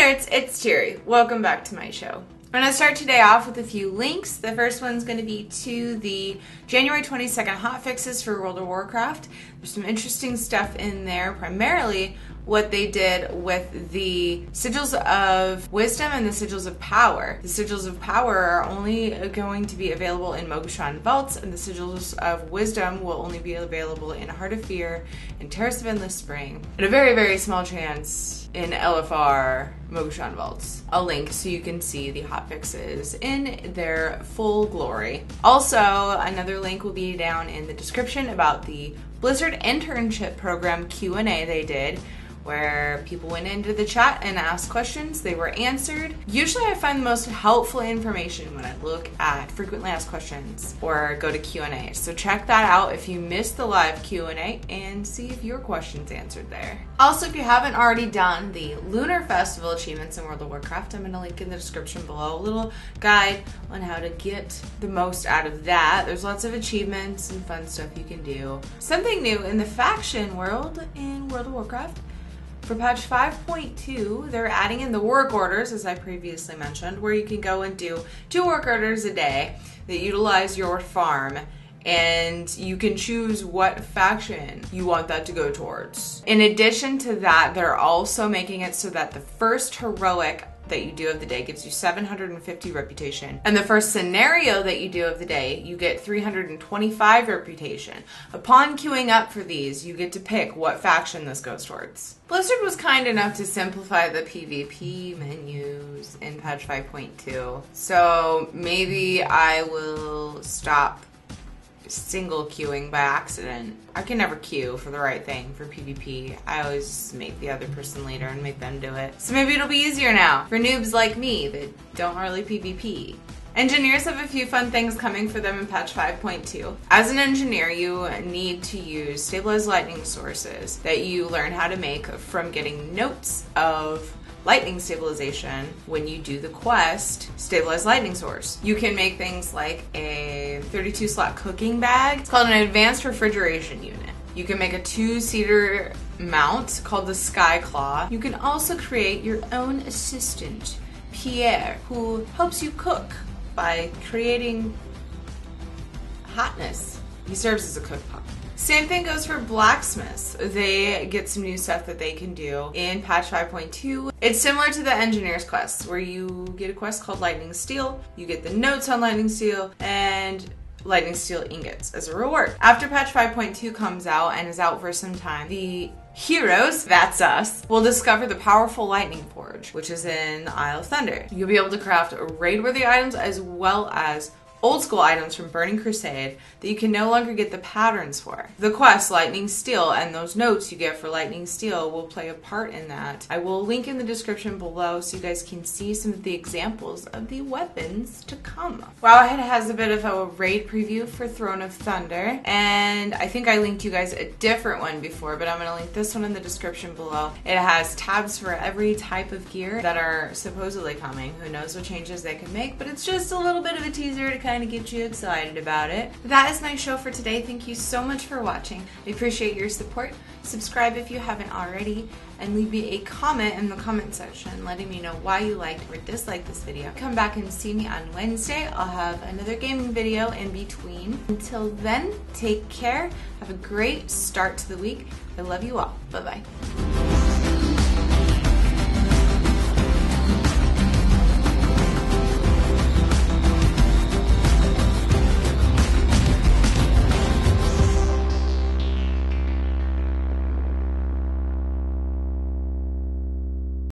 nerds, it's Tiri. Welcome back to my show. I'm going to start today off with a few links. The first one's going to be to the January 22nd hotfixes for World of Warcraft. There's some interesting stuff in there, primarily what they did with the Sigils of Wisdom and the Sigils of Power. The Sigils of Power are only going to be available in Mogushan Vaults, and the Sigils of Wisdom will only be available in Heart of Fear and Terrace of Endless Spring, and a very, very small chance in LFR Mogushan Vaults. I'll link so you can see the hotfixes in their full glory. Also, another link will be down in the description about the Blizzard Internship Program Q&A they did, where people went into the chat and asked questions. They were answered. Usually I find the most helpful information when I look at frequently asked questions or go to Q&A. So check that out if you missed the live Q&A and see if your question's answered there. Also, if you haven't already done the Lunar Festival achievements in World of Warcraft, I'm going to link in the description below a little guide on how to get the most out of that. There's lots of achievements and fun stuff you can do. Something new in the faction world in World of Warcraft. For patch 5.2, they're adding in the work orders, as I previously mentioned, where you can go and do 2 work orders a day that utilize your farm, and you can choose what faction you want that to go towards. In addition to that, they're also making it so that the first heroic that you do of the day gives you 750 reputation, and the first scenario that you do of the day you get 325 reputation. Upon queuing up for these, you get to pick what faction this goes towards. Blizzard was kind enough to simplify the PvP menus in patch 5.2, so maybe I will stop single queuing by accident. I can never queue for the right thing for PvP. I always make the other person leader and make them do it. So maybe it'll be easier now for noobs like me that don't really PvP. Engineers have a few fun things coming for them in patch 5.2. As an engineer, you need to use stabilized lightning sources that you learn how to make from getting notes of lightning stabilization when you do the quest Stabilized Lightning Source. You can make things like a 32 slot cooking bag. It's called an advanced refrigeration unit. You can make a 2-seater mount called the Sky Claw. You can also create your own assistant, Pierre, who helps you cook by creating hotness. He serves as a cook pot. Same thing goes for blacksmiths. They get some new stuff that they can do in patch 5.2. It's similar to the engineer's quests, where you get a quest called Lightning Steel, you get the notes on Lightning Steel, and Lightning Steel ingots as a reward. After patch 5.2 comes out and is out for some time, the heroes, that's us, will discover the powerful Lightning Forge, which is in Isle of Thunder. You'll be able to craft raid-worthy items as well as old school items from Burning Crusade that you can no longer get the patterns for. The quest Lightning Steel and those notes you get for Lightning Steel will play a part in that. I will link in the description below so you guys can see some of the examples of the weapons to come. Wowhead has a bit of a raid preview for Throne of Thunder, and I think I linked you guys a different one before, but I'm going to link this one in the description below. It has tabs for every type of gear that are supposedly coming. Who knows what changes they can make, but it's just a little bit of a teaser to kind of get you excited about it. That is my show for today. Thank you so much for watching. I appreciate your support. Subscribe if you haven't already, and leave me a comment in the comment section letting me know why you liked or disliked this video. Come back and see me on Wednesday. I'll have another gaming video in between. Until then, take care. Have a great start to the week. I love you all. Bye-bye.